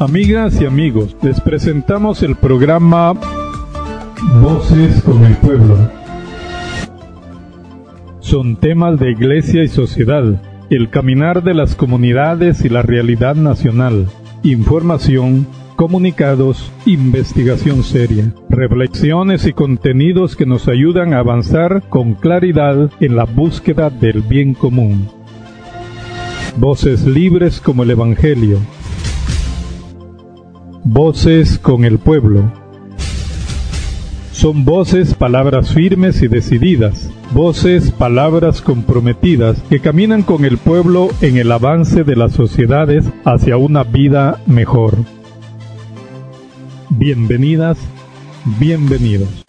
Amigas y amigos, les presentamos el programa Voces con el Pueblo. Son temas de iglesia y sociedad, el caminar de las comunidades y la realidad nacional, información, comunicados, investigación seria, reflexiones y contenidos que nos ayudan a avanzar con claridad en la búsqueda del bien común. Voces libres como el Evangelio. Voces con el pueblo. Son voces, palabras firmes y decididas, voces, palabras comprometidas que caminan con el pueblo en el avance de las sociedades hacia una vida mejor. Bienvenidas, bienvenidos.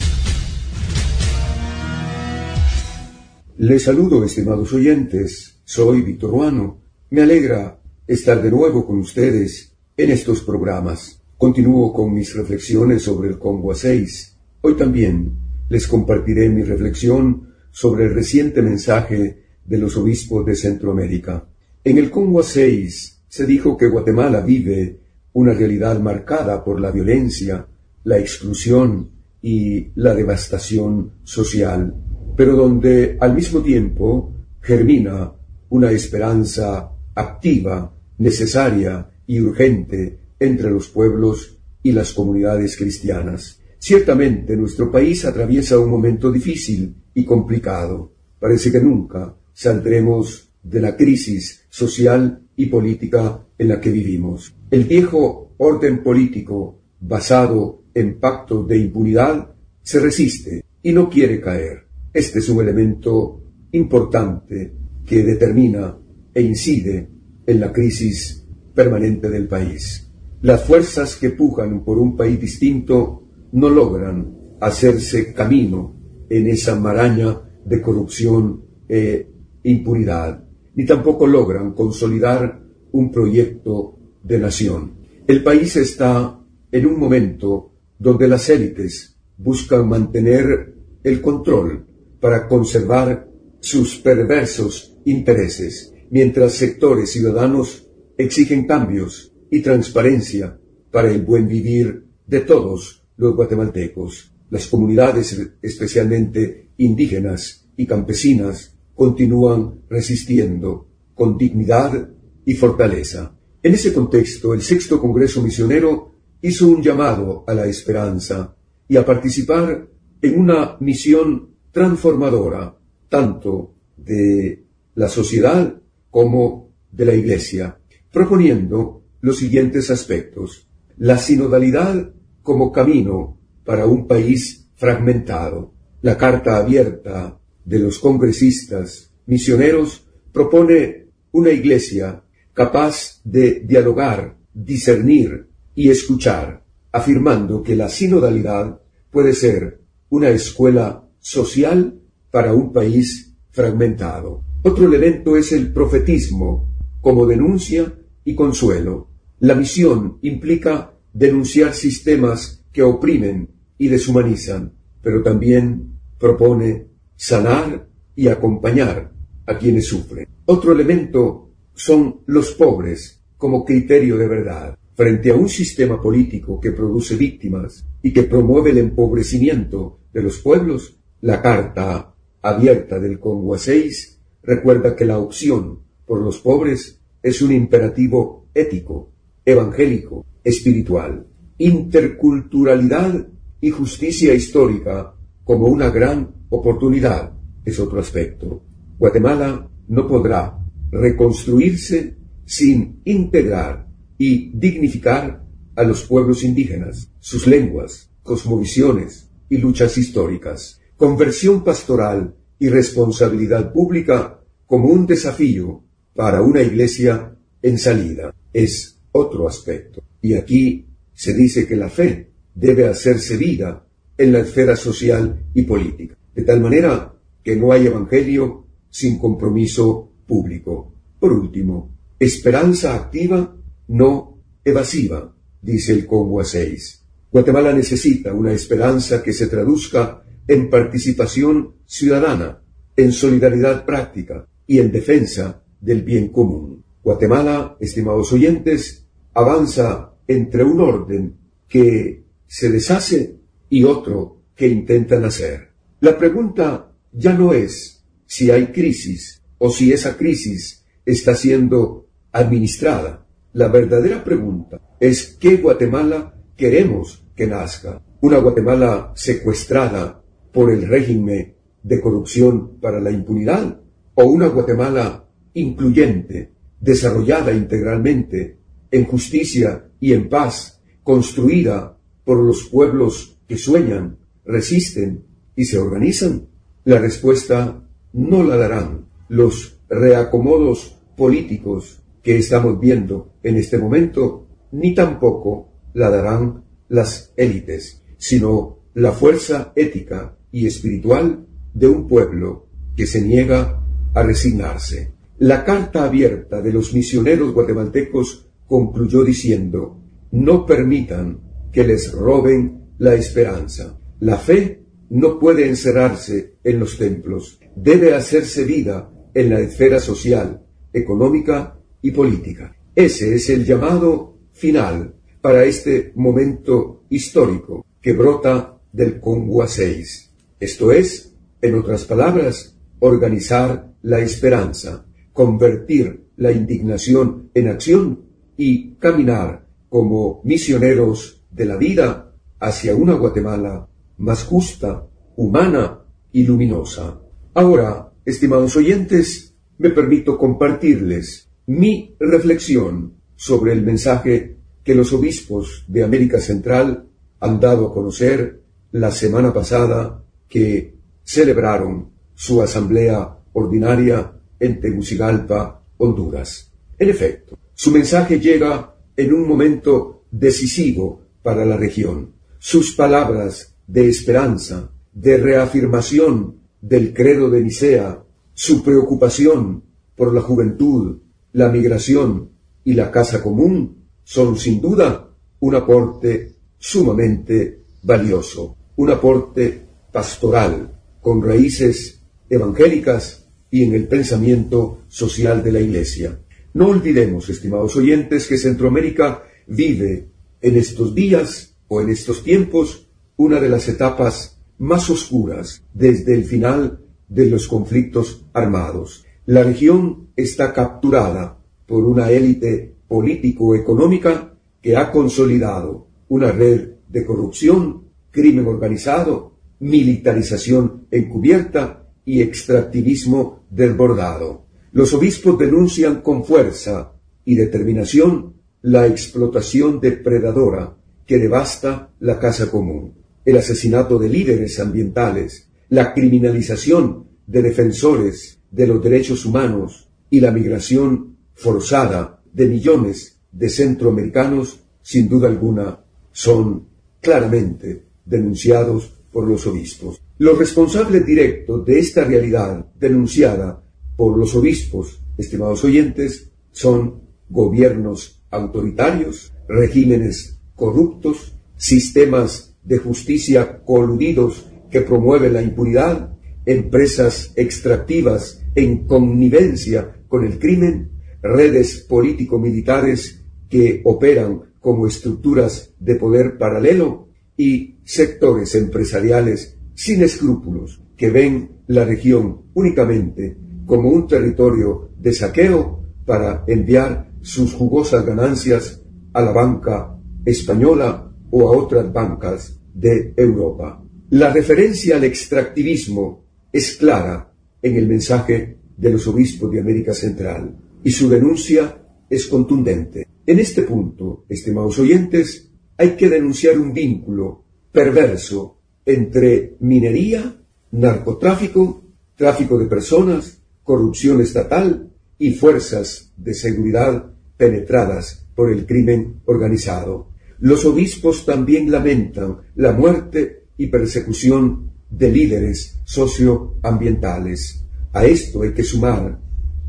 Les saludo, estimados oyentes. Soy Víctor Ruano. Me alegra estar de nuevo con ustedes en estos programas. Continúo con mis reflexiones sobre el Congua 6. Hoy también les compartiré mi reflexión sobre el reciente mensaje de los obispos de Centroamérica. En el Congua 6 se dijo que Guatemala vive una realidad marcada por la violencia, la exclusión y la devastación social, pero donde al mismo tiempo germina una esperanza activa, necesaria y urgente entre los pueblos y las comunidades cristianas. Ciertamente nuestro país atraviesa un momento difícil y complicado. Parece que nunca saldremos de la crisis social y política en la que vivimos. El viejo orden político basado en pactos de impunidad se resiste y no quiere caer. Este es un elemento importante que determina e incide en la crisis permanente del país. Las fuerzas que pujan por un país distinto no logran hacerse camino en esa maraña de corrupción e impunidad, ni tampoco logran consolidar un proyecto de nación. El país está en un momento donde las élites buscan mantener el control para conservar sus perversos intereses, mientras sectores ciudadanos exigen cambios y transparencia para el buen vivir de todos los guatemaltecos. Las comunidades, especialmente indígenas y campesinas, continúan resistiendo con dignidad y fortaleza. En ese contexto, el Sexto Congreso Misionero hizo un llamado a la esperanza y a participar en una misión transformadora, tanto de la sociedad como de la Iglesia, proponiendo los siguientes aspectos: la sinodalidad como camino para un país fragmentado. La carta abierta de los congresistas misioneros propone una iglesia capaz de dialogar, discernir y escuchar, afirmando que la sinodalidad puede ser una escuela social para un país fragmentado. Otro elemento es el profetismo como denuncia y consuelo. La misión implica denunciar sistemas que oprimen y deshumanizan, pero también propone sanar y acompañar a quienes sufren. Otro elemento son los pobres como criterio de verdad. Frente a un sistema político que produce víctimas y que promueve el empobrecimiento de los pueblos, la carta abierta del Congua 6 recuerda que la opción por los pobres es un imperativo ético, evangélico, espiritual. Interculturalidad y justicia histórica como una gran oportunidad es otro aspecto. Guatemala no podrá reconstruirse sin integrar y dignificar a los pueblos indígenas, sus lenguas, cosmovisiones y luchas históricas. Conversión pastoral y responsabilidad pública como un desafío para una iglesia en salida es otro aspecto. Y aquí se dice que la fe debe hacerse vida en la esfera social y política, de tal manera que no hay evangelio sin compromiso público. Por último, esperanza activa, no evasiva, dice el Congua 6. Guatemala necesita una esperanza que se traduzca en participación ciudadana, en solidaridad práctica y en defensa del bien común. Guatemala, estimados oyentes, avanza entre un orden que se deshace y otro que intenta nacer. La pregunta ya no es si hay crisis o si esa crisis está siendo administrada. La verdadera pregunta es ¿qué Guatemala queremos que nazca? ¿Una Guatemala secuestrada por el régimen de corrupción para la impunidad? ¿O una Guatemala incluyente, desarrollada integralmente, en justicia y en paz, construida por los pueblos que sueñan, resisten y se organizan? La respuesta no la darán los reacomodos políticos que estamos viendo en este momento, ni tampoco la darán las élites, sino la fuerza ética y espiritual de un pueblo que se niega a resignarse. La carta abierta de los misioneros guatemaltecos concluyó diciendo: no permitan que les roben la esperanza. La fe no puede encerrarse en los templos, debe hacerse vida en la esfera social, económica y política. Ese es el llamado final para este momento histórico que brota del Congua 6. Esto es, en otras palabras, organizar la esperanza, convertir la indignación en acción y caminar como misioneros de la vida hacia una Guatemala más justa, humana y luminosa. Ahora, estimados oyentes, me permito compartirles mi reflexión sobre el mensaje que los obispos de América Central han dado a conocer la semana pasada que celebraron su asamblea ordinaria en Tegucigalpa, Honduras. En efecto, su mensaje llega en un momento decisivo para la región. Sus palabras de esperanza, de reafirmación del credo de Nicea, su preocupación por la juventud, la migración y la casa común son sin duda un aporte sumamente valioso, un aporte pastoral con raíces evangélicas y en el pensamiento social de la Iglesia. No olvidemos, estimados oyentes, que Centroamérica vive en estos días o en estos tiempos una de las etapas más oscuras desde el final de los conflictos armados. La región está capturada por una élite político-económica que ha consolidado una red de corrupción, crimen organizado, militarización encubierta y extractivismo desbordado. Los obispos denuncian con fuerza y determinación la explotación depredadora que devasta la casa común, el asesinato de líderes ambientales, la criminalización de defensores de los derechos humanos y la migración forzada de millones de centroamericanos, sin duda alguna, son claramente denunciados por los obispos. Los responsables directos de esta realidad denunciada por los obispos, estimados oyentes, son gobiernos autoritarios, regímenes corruptos, sistemas de justicia coludidos que promueven la impunidad, empresas extractivas en connivencia con el crimen, redes político-militares que operan como estructuras de poder paralelo y sectores empresariales sin escrúpulos que ven la región únicamente como un territorio de saqueo para enviar sus jugosas ganancias a la banca española o a otras bancas de Europa. La referencia al extractivismo es clara en el mensaje de los obispos de América Central y su denuncia es contundente. En este punto, estimados oyentes, hay que denunciar un vínculo perverso entre minería, narcotráfico, tráfico de personas, corrupción estatal y fuerzas de seguridad penetradas por el crimen organizado. Los obispos también lamentan la muerte y persecución de líderes socioambientales. A esto hay que sumar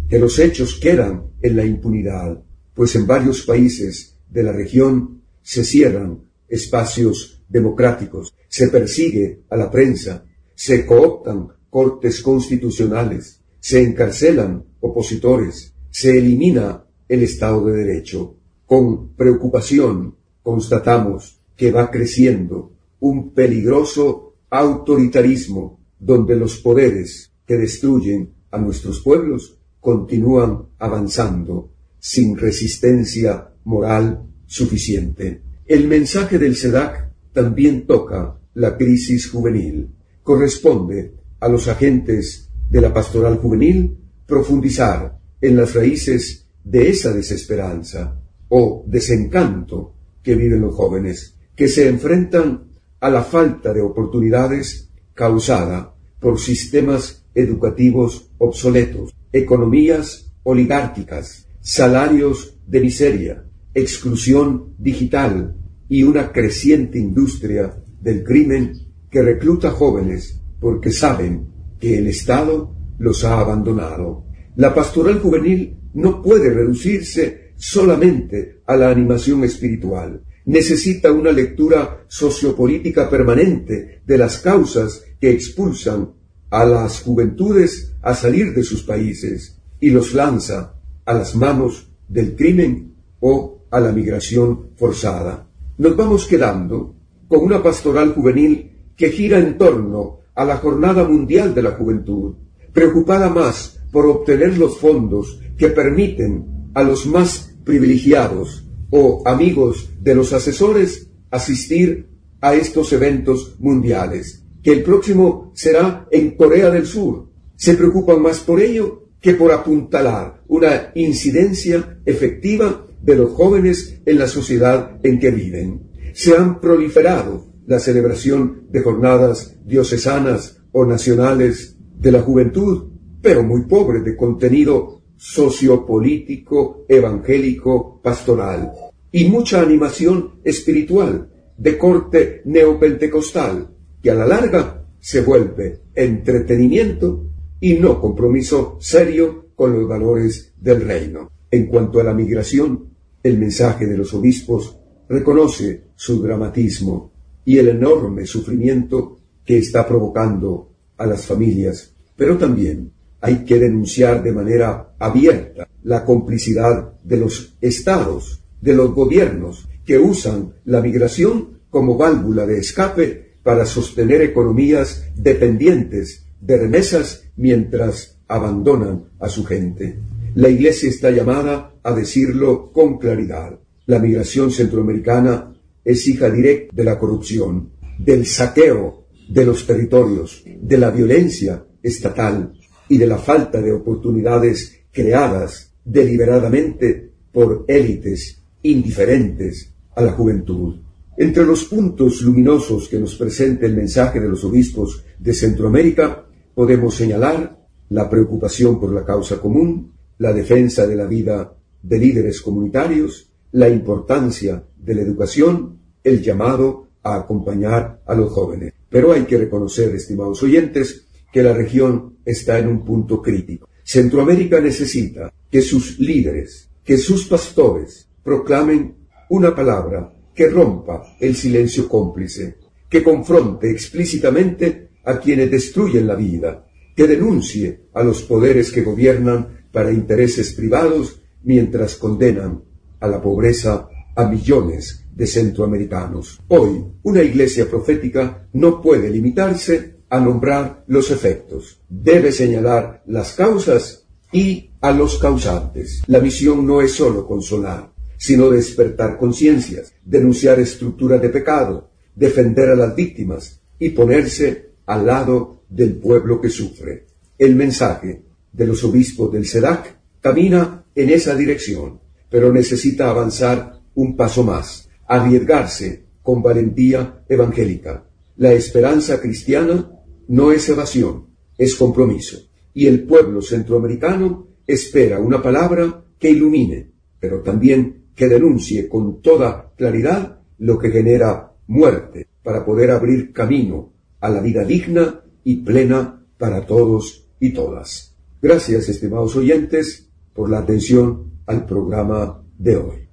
que los hechos quedan en la impunidad, pues en varios países de la región se cierran espacios democráticos, se persigue a la prensa, se cooptan cortes constitucionales, se encarcelan opositores, se elimina el Estado de Derecho. Con preocupación constatamos que va creciendo un peligroso autoritarismo donde los poderes que destruyen a nuestros pueblos continúan avanzando sin resistencia moral suficiente. El mensaje del SEDAC también toca la crisis juvenil. Corresponde a los agentes de la pastoral juvenil profundizar en las raíces de esa desesperanza o desencanto que viven los jóvenes, que se enfrentan a la falta de oportunidades causada por sistemas educativos obsoletos, economías oligárquicas, salarios de miseria, exclusión digital y una creciente industria del crimen que recluta jóvenes porque saben que el Estado los ha abandonado. La pastoral juvenil no puede reducirse solamente a la animación espiritual. Necesita una lectura sociopolítica permanente de las causas que expulsan a las juventudes a salir de sus países y los lanza a las manos del crimen o a la migración forzada. Nos vamos quedando con una pastoral juvenil que gira en torno a la Jornada Mundial de la Juventud, preocupada más por obtener los fondos que permiten a los más privilegiados o amigos de los asesores asistir a estos eventos mundiales, que el próximo será en Corea del Sur. Se preocupan más por ello que por apuntalar una incidencia efectiva de los jóvenes en la sociedad en que viven. Se han proliferado la celebración de jornadas diocesanas o nacionales de la juventud, pero muy pobres de contenido sociopolítico, evangélico, pastoral, y mucha animación espiritual de corte neopentecostal, que a la larga se vuelve entretenimiento y no compromiso serio con los valores del reino. En cuanto a la migración, el mensaje de los obispos reconoce su dramatismo y el enorme sufrimiento que está provocando a las familias, pero también hay que denunciar de manera abierta la complicidad de los estados, de los gobiernos, que usan la migración como válvula de escape para sostener economías dependientes de remesas mientras abandonan a su gente. La Iglesia está llamada a decirlo con claridad. La migración centroamericana es hija directa de la corrupción, del saqueo de los territorios, de la violencia estatal y de la falta de oportunidades creadas deliberadamente por élites indiferentes a la juventud. Entre los puntos luminosos que nos presenta el mensaje de los obispos de Centroamérica, podemos señalar la preocupación por la causa común, la defensa de la vida de líderes comunitarios, la importancia de la educación, el llamado a acompañar a los jóvenes. Pero hay que reconocer, estimados oyentes, que la región está en un punto crítico. Centroamérica necesita que sus líderes, que sus pastores proclamen una palabra que rompa el silencio cómplice, que confronte explícitamente a quienes destruyen la vida, que denuncie a los poderes que gobiernan para intereses privados mientras condenan a la pobreza a millones de centroamericanos. Hoy, una iglesia profética no puede limitarse a nombrar los efectos. Debe señalar las causas y a los causantes. La misión no es solo consolar, sino despertar conciencias, denunciar estructuras de pecado, defender a las víctimas y ponerse al lado del pueblo que sufre. El mensaje de los obispos del SEDAC camina en esa dirección, pero necesita avanzar un paso más, arriesgarse con valentía evangélica. La esperanza cristiana no es evasión, es compromiso. Y el pueblo centroamericano espera una palabra que ilumine, pero también que denuncie con toda claridad lo que genera muerte, para poder abrir camino a la vida digna y plena para todos y todas. Gracias, estimados oyentes, por la atención al programa de hoy.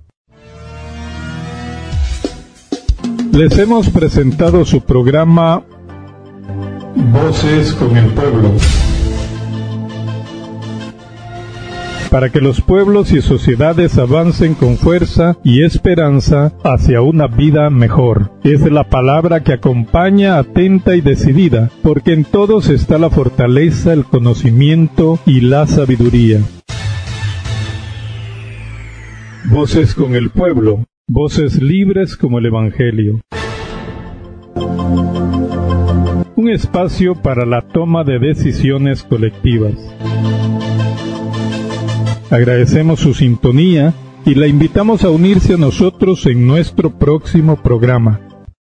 Les hemos presentado su programa Voces con el Pueblo. para que los pueblos y sociedades avancen con fuerza y esperanza hacia una vida mejor. Es la palabra que acompaña atenta y decidida, porque en todos está la fortaleza, el conocimiento y la sabiduría. Voces con el pueblo, voces libres como el Evangelio. Un espacio para la toma de decisiones colectivas. Agradecemos su sintonía y la invitamos a unirse a nosotros en nuestro próximo programa.